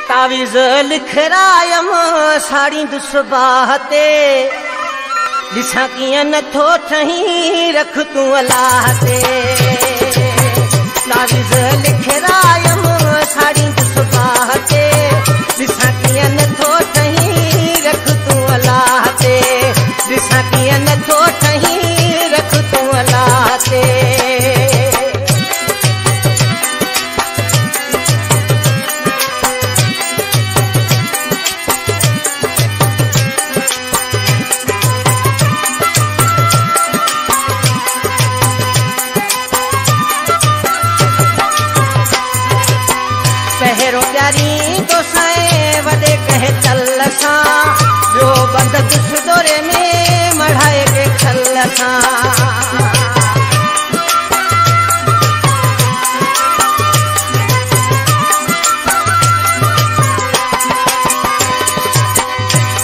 तावीज़ लिखरायम साड़ी दुसबाहते ॾिसां कीअं नथो ठही रख तूं अलाह ते। तावीज़ लिखरायम साड़ी दुसबाहते ॾिसां कीअं नथो ठही रख तूं अलाह ते। ॾिसां कीअं नथो ठही रख तूं अलाह ते। पहिरों प्यारी तो साए वॾे कहे चल सां ॿियो बंद दुस दौरे में मढ़ाए के खल सां।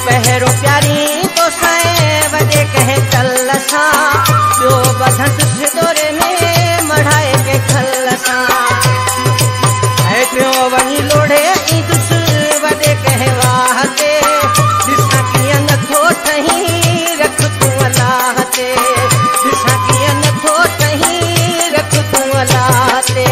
पहिरों प्यारी तो साए वॾे कहे चल सां ॿियो बंद दुस दौरे में मढ़ाए के खल सां। पियो वञी लोढ़े ई दुस वॾे कहे वाह ते ॾिसां कीअं नथो ठही रख तूं अलाह ते। ॾिसां कीअं नथो ठही रख तूं अलाह ते।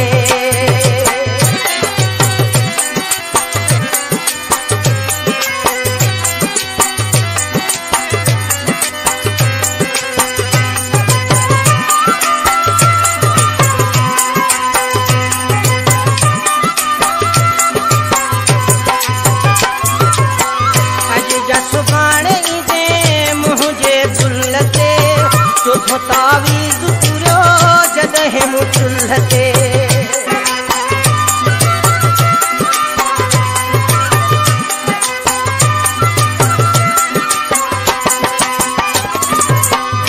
तावीज़ पूरो जॾहिं मूं चुल्ह ते।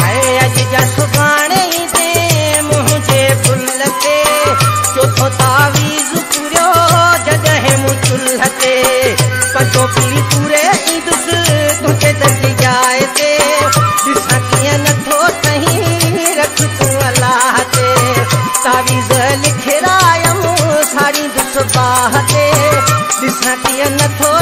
अॼु जा सुभाणे ईंदे मुंहिंजे भुल ते चोथो तावीज़ पूरो जॾहिं मूं चुल्ह ते। कटो पीरी पूरे ईंदुसि तुंहिंजे दर्जी जाइ ते। ॾिसां कीअं नथो ठही रख तूं अलाह ते। तावीज़ लिखरायम साड़ी दुसबाह ते ॾिसां कीअं नथो